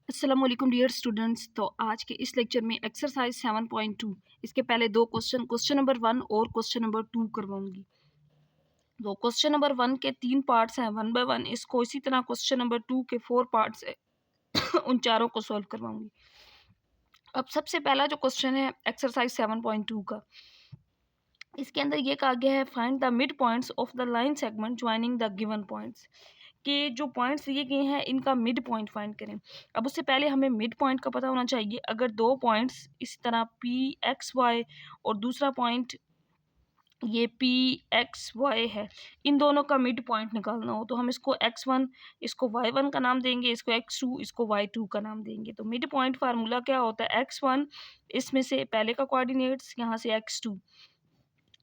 अस्सलाम वालेकुम dear students. तो आज के इस लेक्चर में एक्सरसाइज 7.2 इसके पहले दो क्वेश्चन नंबर 1 और क्वेश्चन नंबर 2 करवाऊंगी। तो क्वेश्चन नंबर 1 के 3 पार्ट्स हैं 1 बाय 1। इसको इसी तरह क्वेश्चन नंबर 2 के 4 पार्ट्स है उन चारों को सॉल्व करवाऊंगी। अब सबसे पहला जो क्वेश्चन है एक्सरसाइज 7.2 का, इसके अंदर ये कहा गया है find the mid points of the line segment joining the given points, कि जो पॉइंट्स दिए गए हैं इनका मिड पॉइंट फाइंड करें। अब उससे पहले हमें मिड पॉइंट का पता होना चाहिए। अगर दो पॉइंट्स इस तरह पी एक्स वाई और दूसरा पॉइंट ये पी एक्स वाई है, इन दोनों का मिड पॉइंट निकालना हो तो हम इसको x1 इसको y1 का नाम देंगे, इसको x2 इसको y2 का नाम देंगे। तो मिड पॉइंट फार्मूला क्या होता है, x1 इसमें से पहले का कोऑर्डिनेट्स यहाँ से x2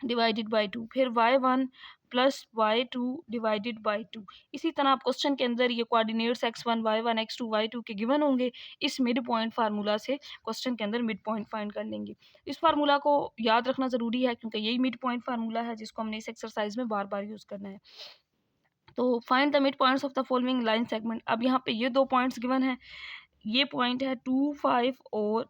डिवाइडेड बाई 2, फिर y1 plus y2 divided by 2। इसी तरह आप क्वेश्चन के अंदर ये coordinates x1 y1 x2 y2 के गिवन होंगे। इस मिड पॉइंट फार्मूला से क्वेश्चन के अंदर मिड पॉइंट फाइंड कर लेंगे। इस फार्मूला को याद रखना ज़रूरी है क्योंकि यही मिड पॉइंट फार्मूला है जिसको हमने इस एक्सरसाइज में बार बार यूज़ करना है। तो find the mid points of the following line segment. अब यहाँ पे ये दो पॉइंट्स गिवन है, ये पॉइंट है 2 5 और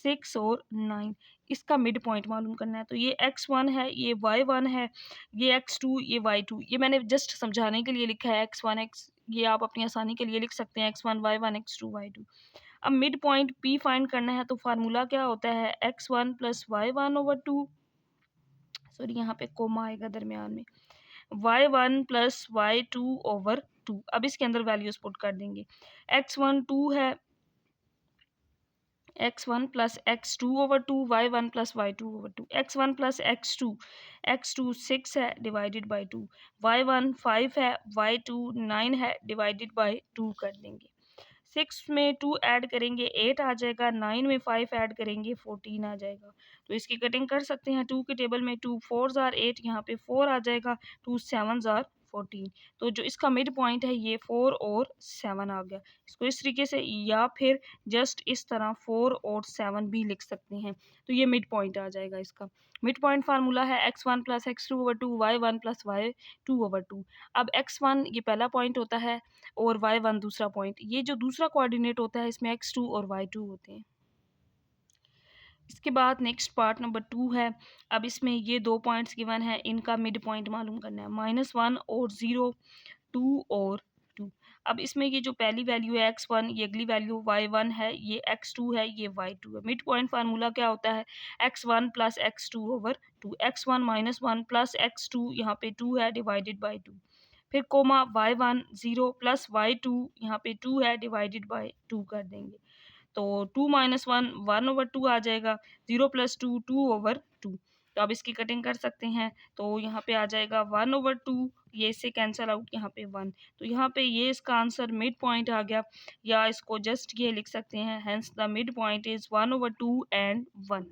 6 और 9। इसका मिड पॉइंट मालूम करना है। तो ये x1 है, ये y1 है, ये x2 ये y2। ये मैंने जस्ट समझाने के लिए लिखा है x1 x, ये आप अपनी आसानी के लिए लिख सकते हैं x1 y1 x2 y2। अब मिड पॉइंट p फाइंड करना है तो फार्मूला क्या होता है x1 plus y1 over 2, sorry यहाँ पे कोमा आएगा दरमियान में, y1 प्लस y2 ओवर 2। अब इसके अंदर वैल्यूज पुट कर देंगे। x1 2 है, x1 plus x2 over 2, y1 plus y2 over 2, x1 plus x2, x2 6 है डिवाइडेड बाई 2, y1 5 है, y2 9 है डिवाइडेड बाई 2 कर देंगे। 6 में 2 ऐड करेंगे 8 आ जाएगा, 9 में 5 ऐड करेंगे 14 आ जाएगा। तो इसकी कटिंग कर सकते हैं। 2 के टेबल में 2 4 आर 8, यहाँ पे 4 आ जाएगा, 2 7 आर 14। तो जो इसका मिड पॉइंट है ये 4 और 7 आ गया। इसको इस तरीके से या फिर जस्ट इस तरह 4 और 7 भी लिख सकते हैं। तो ये मिड पॉइंट आ जाएगा इसका। मिड पॉइंट फार्मूला है x1 plus x2 over 2, y1 plus y2 over 2। अब x1 ये पहला पॉइंट होता है और y1 दूसरा पॉइंट। ये जो दूसरा कोऑर्डिनेट होता है इसमें x2 और y2 होते हैं। इसके बाद नेक्स्ट पार्ट नंबर 2 है। अब इसमें ये दो पॉइंट्स गिवन है, इनका मिड पॉइंट मालूम करना है। -1 और 0, 2 और 2। अब इसमें ये जो पहली वैल्यू है x1, ये अगली वैल्यू y1 है, ये x2 है, ये y2 है। मिड पॉइंट फार्मूला क्या होता है x1 plus x2 over 2, x1 -1 plus x2 यहाँ पे 2 है डिवाइडेड बाई 2, फिर कोमा y1 0 प्लस y2 यहाँ पे 2 है डिवाइडेड बाई 2 कर देंगे। तो 2 माइनस 1 1 ओवर 2 आ जाएगा, 0 प्लस 2 2 ओवर 2। तो अब इसकी कटिंग कर सकते हैं। तो यहाँ पे आ जाएगा 1 ओवर 2, ये इससे कैंसल आउट, यहाँ पे 1। तो यहाँ पे ये इसका आंसर मिड पॉइंट आ गया, या इसको जस्ट ये लिख सकते हैं hence the mid point is 1 over 2 and 1।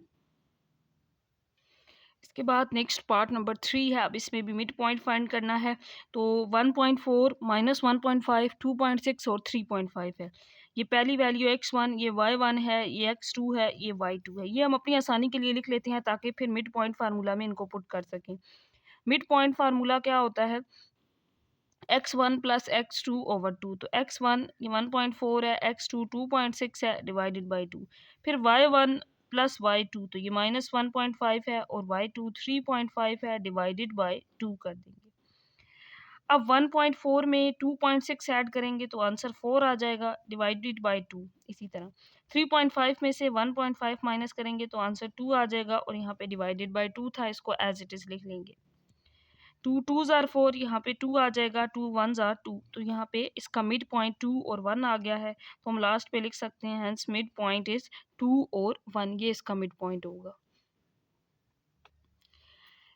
इसके बाद नेक्स्ट पार्ट नंबर 3 है। अब इसमें भी मिड पॉइंट फाइंड करना है। तो 1.4 -1.5 2.6 और 3.5 है। ये पहली वैल्यू x1, ये y1 है, ये x2 है, ये y2 है। ये हम अपनी आसानी के लिए लिख लेते हैं ताकि फिर मिड पॉइंट फार्मूला में इनको पुट कर सकें। मिड पॉइंट फार्मूला क्या होता है x1 प्लस x2 ओवर 2। तो x1 ये 1.4 है, x2 2.6 है डिवाइडेड बाई 2, फिर y1 प्लस y2 तो ये -1.5 है और y2 3.5 है डिवाइडेड बाई 2 कर देंगे। अब 1.4 में 2.6 ऐड करेंगे तो आंसर 4 आ जाएगा डिवाइडेड बाई 2। इसी तरह 3.5 में से 1.5 माइनस करेंगे तो आंसर 2 आ जाएगा और यहाँ पे डिवाइडेड बाई 2 था, इसको एज इट इज़ लिख लेंगे। 2 2s आर 4, यहाँ पे 2 आ जाएगा, 2 1s आर 2। तो यहाँ पे इसका मिड पॉइंट 2 और 1 आ गया है, तो हम लास्ट पे लिख सकते हैं हेंस मिड पॉइंट इज 2 और 1, ये इसका मिड पॉइंट होगा।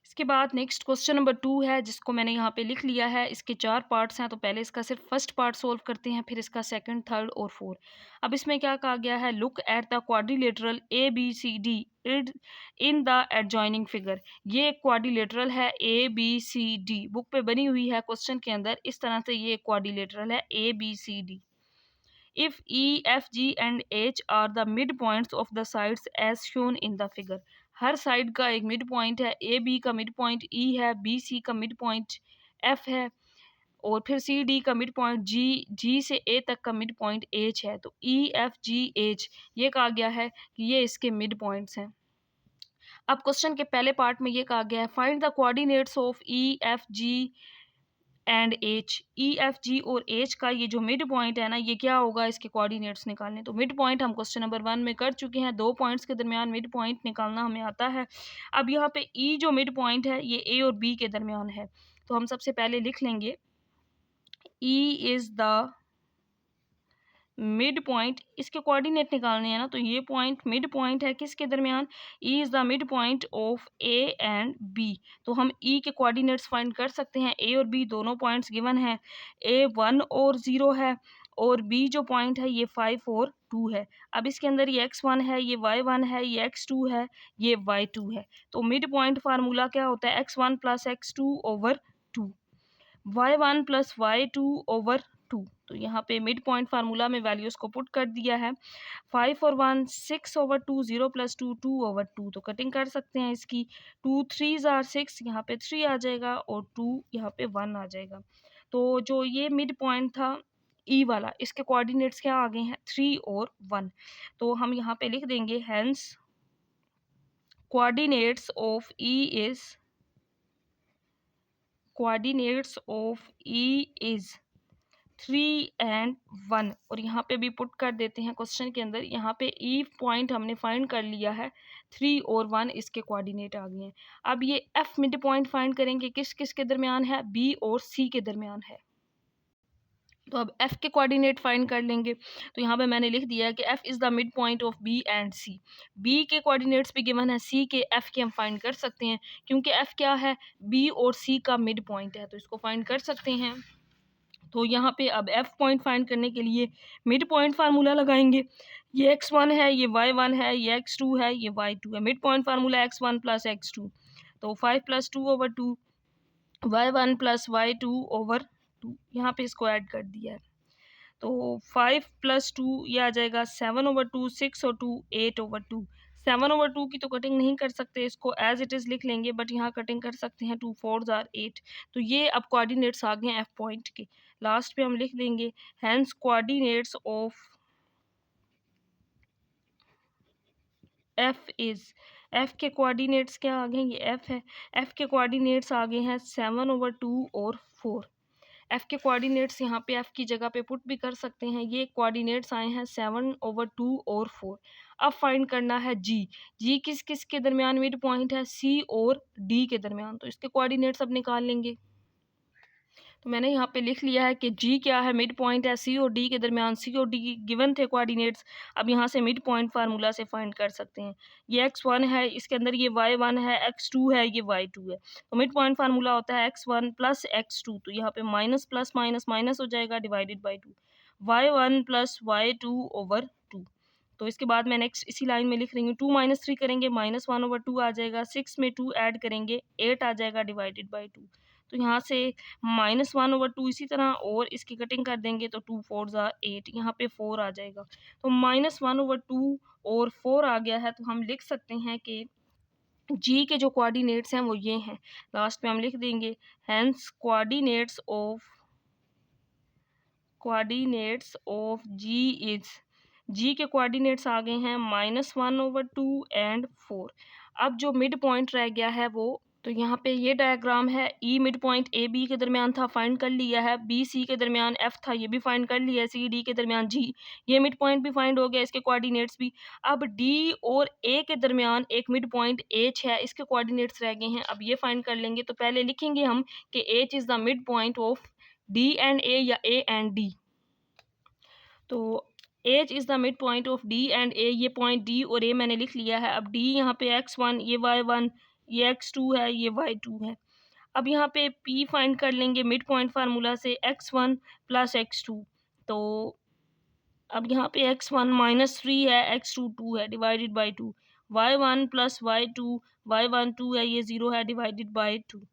इसके बाद नेक्स्ट क्वेश्चन नंबर 2 है जिसको मैंने यहाँ पे लिख लिया है। इसके 4 पार्ट्स हैं, तो पहले इसका सिर्फ फर्स्ट पार्ट सोल्व करते हैं, फिर इसका सेकंड, थर्ड और फोर्थ। अब इसमें क्या कहा गया है, look at the quadrilateral A B C D in the adjoining figure. ये एक क्वाड्रिलेटरल है A B C D, book पे बनी हुई है क्वेश्चन के अंदर इस तरह से। ये क्वाड्रिलेटरल है A B C D. If E, F, G and H are the midpoints of the sides as shown in the figure। Her side का एक मिड पॉइंट है। ए बी का मिड पॉइंट ई है, बी सी का mid point F है और फिर C D का मिड पॉइंट जी, जी से ए तक का मिड पॉइंट एच है, तो ई एफ जी एच ये कहा गया है कि ये इसके मिड पॉइंट्स हैं। अब क्वेश्चन के पहले पार्ट में ये कहा गया है find the coordinates of E F ji and H. E F जी और एच का ये जो मिड पॉइंट है ना, ये क्या होगा, इसके कोऑर्डिनेट्स निकालने। तो मिड पॉइंट हम क्वेश्चन नंबर 1 में कर चुके हैं, 2 पॉइंट्स के दरमियान मिड पॉइंट निकालना हमें आता है। अब यहाँ पे ई जो मिड पॉइंट है ये ए और बी के दरमियान है, तो हम सबसे पहले लिख लेंगे ई इज द मिड पॉइंट, इसके कोऑर्डिनेट निकालने हैं ना, तो ये पॉइंट मिड पॉइंट है किसके दरमियान, E is the mid point of A and B. तो हम ई के कोऑर्डिनेट्स फाइंड कर सकते हैं, ए और बी दोनों पॉइंट्स गिवन है, ए 1 और 0 है और बी जो पॉइंट है ये 5 और 2 है। अब इसके अंदर ये x1 है, ये y1 है, ये x2 है, ये y2 है। तो मिड पॉइंट फार्मूला क्या होता है, x1 plus x2 over 2, y1 plus y2 over 2। तो यहाँ पे मिड पॉइंट फार्मूला में वैल्यूज़ को पुट कर दिया है, 5 और 1 6 ओवर 2, 0 प्लस 2 2 ओवर 2। तो कटिंग कर सकते हैं इसकी, 2 3 आर 6, यहाँ पे 3 आ जाएगा और 2 यहाँ पे 1 आ जाएगा। तो जो ये मिड पॉइंट था ई वाला, इसके कोऑर्डिनेट्स क्या आ गए हैं, 3 और 1। तो हम यहाँ पे लिख देंगे hence coordinates of E is, coordinates of E is 3 and 1। और यहाँ पे भी पुट कर देते हैं क्वेश्चन के अंदर, यहाँ पे ई पॉइंट हमने फाइंड कर लिया है, 3 और 1 इसके कोऑर्डिनेट आ गए हैं। अब ये एफ मिड पॉइंट फाइंड करेंगे, किस किस के दरमियान है, बी और सी के दरमियान है। तो अब एफ के कोऑर्डिनेट फाइंड कर लेंगे, तो यहाँ पे मैंने लिख दिया है कि F is the mid point of B and C. B के कोऑर्डिनेट्स भी गिवन है, सी के, एफ के हम फाइंड कर सकते हैं, क्योंकि एफ क्या है, बी और सी का मिड पॉइंट है, तो इसको फाइंड कर सकते हैं। तो यहाँ पे अब एफ पॉइंट फाइंड करने के लिए मिड पॉइंट फार्मूला लगाएंगे, ये x1 है, ये y1 है, ये x2 है, ये y2 है। Mid point formula x1 plus x2, तो 5 plus 2 over 2, y1 plus y2 over 2, यहाँ पे इसको ऐड कर दिया है। तो 5 प्लस 2 ये आ जाएगा 7 ओवर 2, 6 और 2 8 ओवर 2। 7 ओवर 2 की तो कटिंग नहीं कर सकते, इसको एज इट इज़ लिख लेंगे, बट यहाँ कटिंग कर सकते हैं, 2 4 आर 8। तो ये अब कोऑर्डिनेट्स आ गए हैं एफ पॉइंट के। लास्ट पे हम लिख देंगे hence coordinates of F is, F के कोऑर्डिनेट्स क्या आ गए, ये एफ है, एफ के कोऑर्डिनेट्स आ गए हैं 7 ओवर 2 और 4। एफ के कोऑर्डिनेट्स यहाँ पे एफ की जगह पे पुट भी कर सकते हैं, ये कोऑर्डिनेट्स आए हैं 7 ओवर 2 और 4। अब फाइंड करना है जी, जी किस किस के दरमियान मिड पॉइंट है, सी और डी के दरमियान, तो इसके कोऑर्डिनेट्स अब निकाल लेंगे। तो मैंने यहाँ पे लिख लिया है कि जी क्या है, मिड पॉइंट है सी और डी के दरमियान, सी और डी गिवन थे कोऑर्डिनेट्स। अब यहाँ से मिड पॉइंट फार्मूला से फाइंड कर सकते हैं, ये x1 है, इसके अंदर ये y1 है, x2 है, ये y2 है। तो मिड पॉइंट फार्मूला होता है x1 प्लस x2, तो यहाँ पे माइनस प्लस माइनस माइनस हो जाएगा, divided by 2, y1 plus y2 over 2। तो इसके बाद मैं नेक्स्ट इसी लाइन में लिख रही हूँ, 2 माइनस 3 करेंगे, -1 ओवर 2 आ जाएगा, 6 में 2 ऐड करेंगे 8 आ जाएगा, डिवाइडेड बाई 2। तो यहाँ से -1 ओवर 2 इसी तरह, और इसकी कटिंग कर देंगे तो 2 4 ज़ा 8, यहाँ पे 4 आ जाएगा। तो -1 ओवर 2 और 4 आ गया है, तो हम लिख सकते हैं कि जी के जो कोऑर्डिनेट्स हैं वो ये हैं। लास्ट में हम लिख देंगे hence coordinates of G is, G के कोऑर्डिनेट्स आ गए हैं -1 ओवर 2 एंड 4। अब जो मिड पॉइंट रह गया है वो, तो यहाँ पे ये डायग्राम है, E mid point A B के दरमियान था, फाइंड कर लिया है, बी सी के दरमियान एफ था, ये भी फाइंड कर लिया है, सी डी के दरमियान जी, ये मिड पॉइंट भी फाइंड हो गया, इसके कोऑर्डिनेट्स भी। अब डी और ए के दरमियान एक मिड पॉइंट एच है, इसके कोऑर्डिनेट्स रह गए हैं, अब ये फाइंड कर लेंगे। तो पहले लिखेंगे हम कि H is the mid point of D and A या ए एंड डी। तो H is the mid point of D and A, ये पॉइंट डी और ए मैंने लिख लिया है। अब डी यहाँ पे x1, ये y1, ये x2 है, ये y2 है। अब यहाँ पे p फाइंड कर लेंगे मिड पॉइंट फार्मूला से, x1 प्लस x2। तो अब यहाँ पे x1 -3 है, x2 2 है, divided by 2, y1 plus y2, y1 2 है, ये 0 है, डिवाइडेड बाई 2।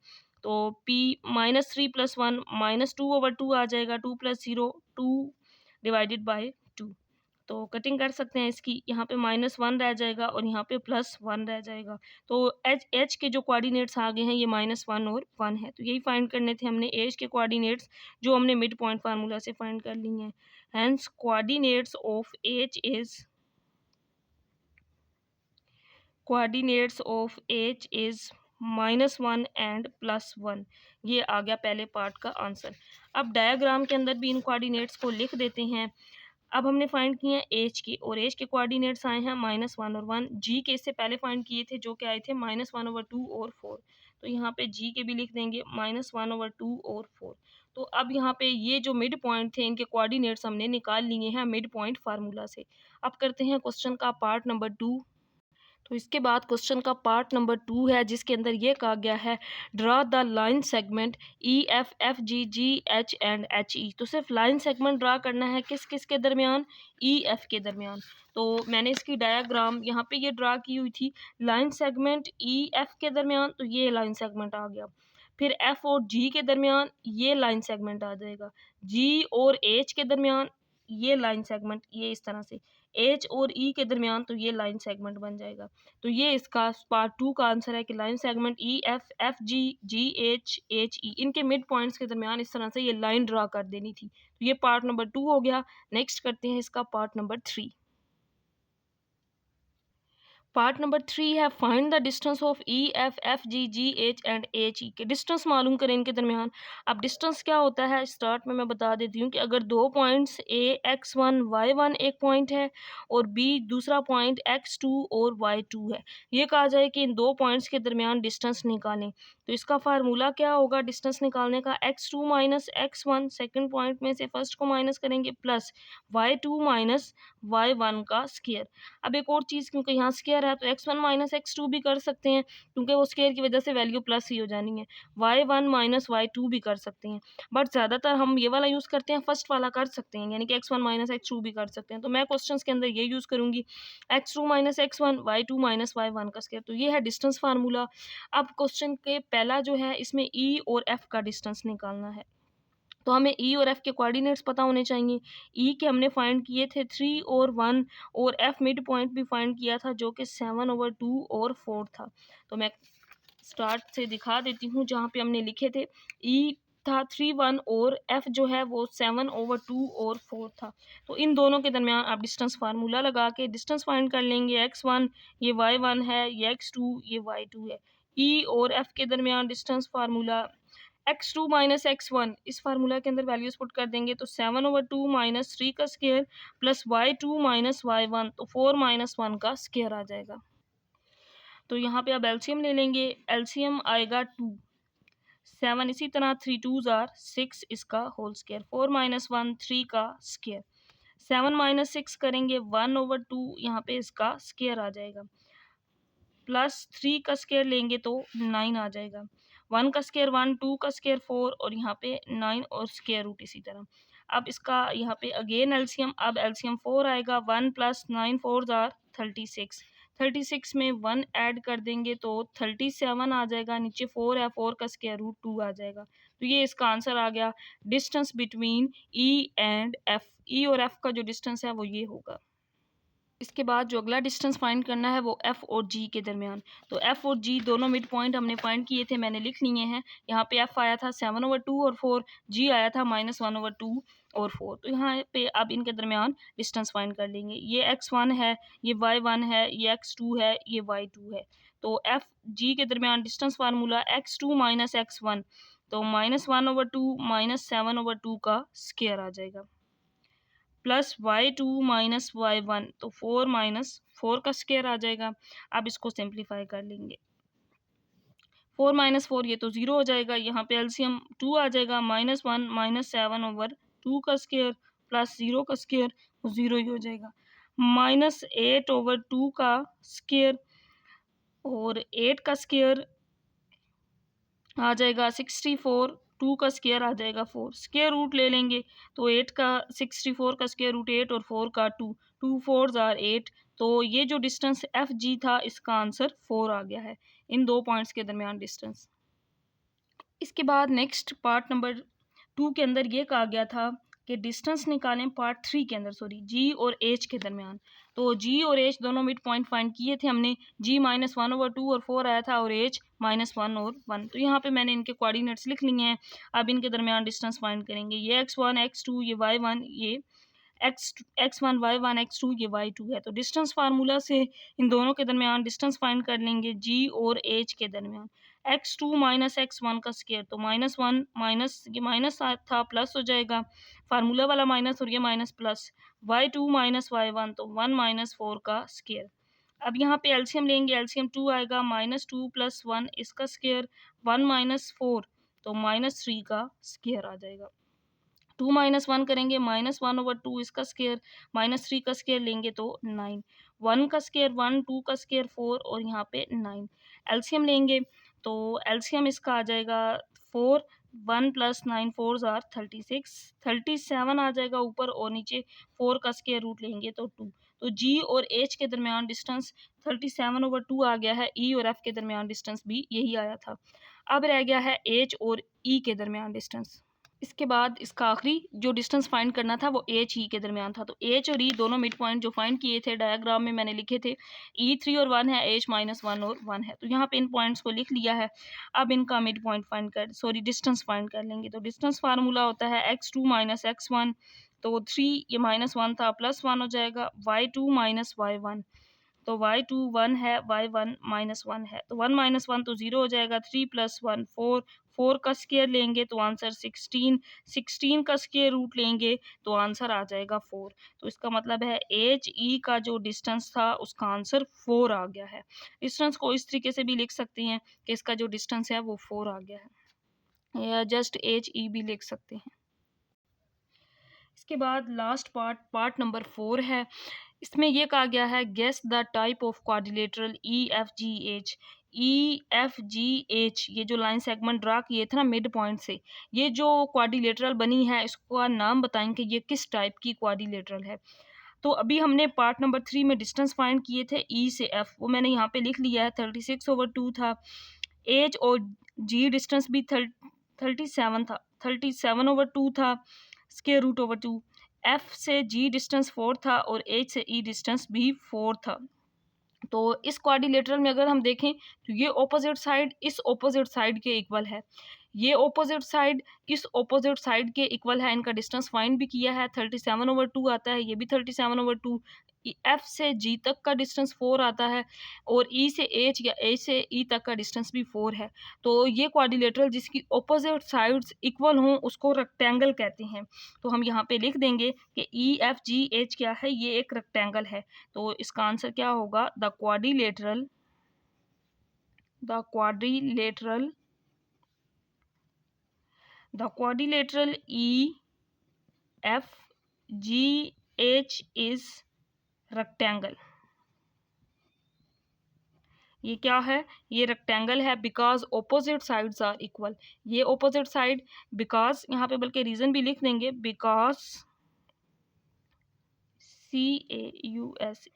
तो p -3 प्लस 1 -2 ओवर 2 आ जाएगा, 2 प्लस 0 2 डिवाइडेड बाई 2। तो कटिंग कर सकते हैं इसकी, यहाँ पे -1 रह जाएगा और यहाँ पे +1 रह जाएगा। तो एच के जो कोऑर्डिनेट्स आ गए हैं ये -1 और 1 है। तो यही फाइंड करने थे हमने एच के कोऑर्डिनेट्स, जो हमने मिड पॉइंट फार्मूला से फाइंड कर लिए हैं। Hence coordinates of H is -1 and +1। ये आ गया पहले पार्ट का आंसर। अब डायग्राम के अंदर भी इन कोऑर्डिनेट्स को लिख देते हैं। अब हमने फाइंड किए हैं एच के, और एच के कोऑर्डिनेट्स आए हैं -1 और 1। जी के इससे पहले फाइंड किए थे, जो कि आए थे -1/2 और 4। तो यहाँ पे जी के भी लिख देंगे -1/2 और 4। तो अब यहाँ पे ये जो मिड पॉइंट थे इनके कोऑर्डिनेट्स हमने निकाल लिए हैं मिड पॉइंट फार्मूला से। अब करते हैं क्वेश्चन का पार्ट नंबर 2। तो इसके बाद क्वेश्चन का पार्ट नंबर 2 है, जिसके अंदर ये कहा गया है draw the line segment E F F G ji H and H E. तो सिर्फ लाइन सेगमेंट ड्रा करना है, किस किस के दरमियान, ई एफ के दरमियान। तो मैंने इसकी डायग्राम यहाँ पे ये ड्रा की हुई थी, लाइन सेगमेंट ई एफ के दरमियान, तो ये लाइन सेगमेंट आ गया। फिर एफ और जी के दरमियान ये लाइन सेगमेंट आ जाएगा। जी और एच के दरमियान ये लाइन सेगमेंट, ये इस तरह से एच और ई के दरमियान, तो ये लाइन सेगमेंट बन जाएगा। तो ये इसका पार्ट 2 का आंसर है कि line segment E F F G जी एच एच ई, इनके मिड पॉइंट्स के दरमियान इस तरह से ये लाइन ड्रा कर देनी थी। तो ये पार्ट नंबर 2 हो गया। नेक्स्ट करते हैं इसका पार्ट नंबर 3। पार्ट नंबर 3 है find the distance of E F F G ji H and H E के डिस्टेंस मालूम करें इनके दरमियान। अब डिस्टेंस क्या होता है स्टार्ट में मैं बता देती हूँ कि अगर दो पॉइंट्स ए x1 y1 एक पॉइंट है और बी दूसरा पॉइंट x2 और y2 है, ये कहा जाए कि इन दो पॉइंट्स के दरमियान डिस्टेंस निकालें। तो इसका फार्मूला क्या होगा डिस्टेंस निकालने का, x2 minus x1 second point में से फर्स्ट को माइनस करेंगे, प्लस y2 माइनस y1 का स्क्वायर। अब एक और चीज़, क्योंकि यहाँ स्क्वायर है तो x1 माइनस x2 भी कर सकते हैं, क्योंकि वो स्क्वायर की वजह से वैल्यू प्लस ही हो जानी है। y1 माइनस y2 भी कर सकते हैं, बट ज़्यादातर हम ये वाला यूज़ करते हैं, फर्स्ट वाला कर सकते हैं, यानी कि x1 माइनस x2 भी कर सकते हैं। तो मैं क्वेश्चन के अंदर ये यूज़ करूँगी x2 minus x1 y2 minus y1 का स्क्वायर। तो ये है डिस्टेंस फार्मूला। अब क्वेश्चन के पहला जो है इसमें ई और एफ का डिस्टेंस निकालना है। तो हमें ई और एफ के कोऑर्डिनेट्स पता होने चाहिए। ई के हमने फाइंड किए थे 3 और 1, और एफ मिड पॉइंट भी फाइंड किया था जो कि 7/2 और 4 था। तो मैं स्टार्ट से दिखा देती हूँ, जहाँ पे हमने लिखे थे ई था 3 1 और एफ जो है वो 7/2 और 4 था। तो इन दोनों के दरमियान आप डिस्टेंस फार्मूला लगा के डिस्टेंस फाइंड कर लेंगे। x1 ये y1 है, ये x2 ये y2 है। ई और एफ के दरमियान distance formula x2 minus x1, इस फार्मूला के अंदर वैल्यूज पुट कर देंगे तो 7/2 माइनस 3 का square plus y2 minus y1, तो 4 माइनस 1 का स्क्वायर आ जाएगा। तो यहाँ पे अब एलसीएम ले लेंगे, एलसीएम आएगा 2, 7 इसी तरह 3 2s आर 6 इसका होल स्क्वायर, 4 माइनस 1 3 का स्क्वायर, 7 माइनस 6 करेंगे 1/2, यहाँ पे इसका स्क्वायर आ जाएगा, प्लस 3 का स्क्वायर लेंगे तो 9 आ जाएगा, 1 का स्क्वायर 1, 2 का स्क्वायर 4 और यहाँ पे 9 और स्क्वायर रूट इसी तरह। अब इसका यहाँ पे अगेन एलसीएम, अब एलसीएम 4 आएगा, 1 प्लस 9 4 आर 36, 36 में 1 ऐड कर देंगे तो 37 आ जाएगा, नीचे 4 है, 4 का स्क्वायर रूट 2 आ जाएगा। तो ये इसका आंसर आ गया, distance between E and F. E और एफ का जो डिस्टेंस है वो ये होगा। इसके बाद जो अगला डिस्टेंस फाइंड करना है वो एफ और जी के दरमियान। तो एफ और जी दोनों मिड पॉइंट हमने फाइंड किए थे, मैंने लिख लिए हैं। यहाँ पे एफ आया था 7/2 और 4, जी आया था -1/2 और 4। तो यहाँ पे अब इनके दरमियान डिस्टेंस फाइंड कर लेंगे। ये x1 है, ये y1 है, ये x2 है, ये y2 है। तो एफ जी के दरमियान distance formula x2 minus x1, तो -1/2 माइनस 7/2 का स्क्वायर आ जाएगा, प्लस y2 माइनस y1, तो 4 माइनस 4 का स्क्वायर आ जाएगा। अब इसको सिंप्लीफाई कर लेंगे, 4 माइनस 4 ये तो 0 हो जाएगा, यहाँ पे एलसीएम 2 आ जाएगा, -1 माइनस 7/2 का स्क्वायर प्लस 0 का स्क्वायर, 0 ही हो जाएगा, -8/2 का स्क्वायर और 8 का स्क्वायर आ जाएगा 64, 2 का स्क्वायर आ जाएगा 4, स्क्वायर रूट ले लेंगे तो 8 का 64 का स्क्वायर रूट 8 और 4 का 2, 2 4s आर 8। तो ये जो डिस्टेंस एफ जी था इसका आंसर 4 आ गया है, इन दो पॉइंट्स के दरमियान डिस्टेंस। इसके बाद नेक्स्ट पार्ट नंबर 2 के अंदर ये कहा गया था कि डिस्टेंस निकालें पार्ट 3 के अंदर, सॉरी जी और एच के दरमियान। तो जी और एच दोनों मिड पॉइंट फाइंड किए थे हमने, जी -1/2 और 4 आया था और एच -1 और 1। तो यहाँ पे मैंने इनके कोऑर्डिनेट्स लिख लिए हैं। अब इनके दरमियान डिस्टेंस फाइंड करेंगे। ये x1 x2 ये y1 ये x1 y1 x2 ये y2 है। तो डिस्टेंस फार्मूला से इन दोनों के दरमियान डिस्टेंस फाइंड कर लेंगे जी और एच के दरमियान। x2 माइनस x1 का स्केयर, तो -1 माइनस ये माइनस था प्लस हो जाएगा, फार्मूला वाला माइनस और ये minus plus, y2 minus y1 तो 1 माइनस 4 का स्केयर। अब यहाँ पे एलसीएम लेंगे, एलसीएम 2 आएगा, -2 + 1 इसका स्केयर, 1 माइनस 4 तो -3 का स्केयर आ जाएगा। 2 - 1 करेंगे, -1/2 इसका स्केयर, -3 का स्केयर लेंगे तो 9, 1 का स्केयर 1, 2 का स्केयर 4 और यहाँ पे 9। एलसीएम लेंगे तो एलसीएम इसका आ जाएगा 4, 1 + 9 4s आर 36, 37 आ जाएगा ऊपर और नीचे 4 का स्केयर रूट लेंगे तो 2। तो जी और एच के दरमियान डिस्टेंस 37/2 आ गया है। ई और एफ के दरमियान डिस्टेंस भी यही आया था। अब रह गया है एच और ई के दरमियान डिस्टेंस। इसके बाद इसका आखिरी जो डिस्टेंस फाइंड करना था वो एच ई के दरमियान था। तो एच और ई दोनों मिड पॉइंट जो फाइंड किए थे डायग्राम में मैंने लिखे थे, ई 3 और 1 है, एच -1 और 1 है। तो यहाँ पे इन पॉइंट्स को लिख लिया है। अब इनका मिड पॉइंट फाइंड कर सॉरी डिस्टेंस फाइंड कर लेंगे। तो डिस्टेंस फार्मूला होता है x2 - x1, तो 3 ये -1 था +1 हो जाएगा, y2 - y1 तो y2 1 है, y1 -1 है, तो 1 - 1 तो 0 हो जाएगा, 3 + 1 4, 4 का स्क्वायर लेंगे तो आंसर 16, 16 का स्क्वायर रूट लेंगे तो आंसर आ जाएगा 4। तो इसका मतलब है एच ई का जो डिस्टेंस था उसका आंसर 4 आ गया है। डिस्टेंस को इस तरीके से भी लिख सकते हैं कि इसका जो डिस्टेंस है वो 4 आ गया है, या जस्ट एच ई भी लिख सकते हैं। इसके बाद लास्ट पार्ट नंबर 4 है। इसमें ये कहा गया है guess the type of quadrilateral E F G H. E F G H ये जो लाइन सेगमेंट ड्रा किए थे ना मिड पॉइंट से, ये जो क्वाड्रिलेटरल बनी है इसका नाम बताएंगे ये किस टाइप की क्वाड्रिलेटरल है। तो अभी हमने पार्ट नंबर 3 में डिस्टेंस फाइंड किए थे ई से एफ, वो मैंने यहाँ पे लिख लिया है, 36/2 था। एच और जी डिस्टेंस भी 37 था, 37/2 था, स्क्वायर रूट ओवर 2। एफ से जी डिस्टेंस 4 था और एच से ई डिस्टेंस भी 4 था। तो इस क्वाड्रिलेटरल में अगर हम देखें तो ये ऑपोजिट साइड इस ऑपोजिट साइड के इक्वल है, ये ऑपोजिट साइड इस ऑपोजिट साइड के इक्वल है। इनका डिस्टेंस फाइंड भी किया है, 37/2 आता है, ये भी 37/2। एफ से जी तक का डिस्टेंस 4 आता है और ई से एच या एच से ई तक का डिस्टेंस भी 4 है। तो ये क्वाड्रिलेटरल जिसकी ऑपोजिट साइड्स इक्वल हों उसको रेक्टेंगल कहते हैं। तो हम यहाँ पे लिख देंगे कि ई एफ जी एच क्या है, ये एक रेक्टेंगल है। तो इसका आंसर क्या होगा, the quadrilateral E F G H is rectangle. ये क्या है, ये रेक्टेंगल है because opposite sides are equal. ये ऑपोजिट साइड बिकॉज यहाँ पे बल्कि रीजन भी लिख देंगे, because CAUSE,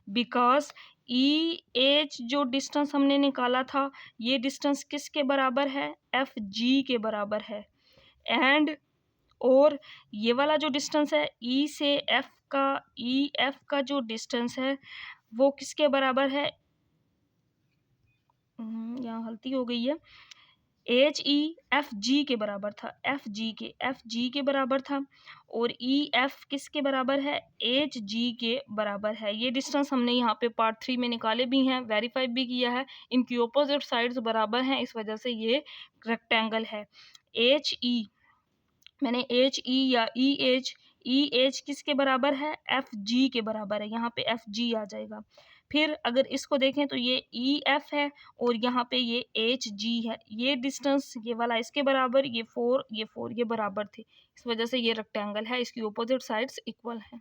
because E H जो डिस्टेंस हमने निकाला था ये डिस्टेंस किसके बराबर है, एफ जी के बराबर है। एंड और ये वाला जो डिस्टेंस है ई से एफ का, ई एफ का जो डिस्टेंस है वो किसके बराबर है, यहाँ गलती हो गई है, एच ई एफ जी के बराबर था, एफ जी के बराबर था। और ई एफ किसके बराबर है, एच जी के बराबर है। ये डिस्टेंस हमने यहाँ पे पार्ट 3 में निकाले भी हैं, वेरीफाई भी किया है, इनकी ऑपोजिट साइड्स बराबर हैं, इस वजह से ये रेक्टेंगल है। एच ई मैंने एच ई या ई एच किसके बराबर है, एफ जी के बराबर है, यहाँ पे एफ जी आ जाएगा। फिर अगर इसको देखें तो ये ई एफ है और यहाँ पे ये एच जी है, ये डिस्टेंस ये वाला इसके बराबर, ये 4 ये बराबर थे, इस वजह से ये रेक्टेंगल है, इसकी ऑपोजिट साइड्स इक्वल है।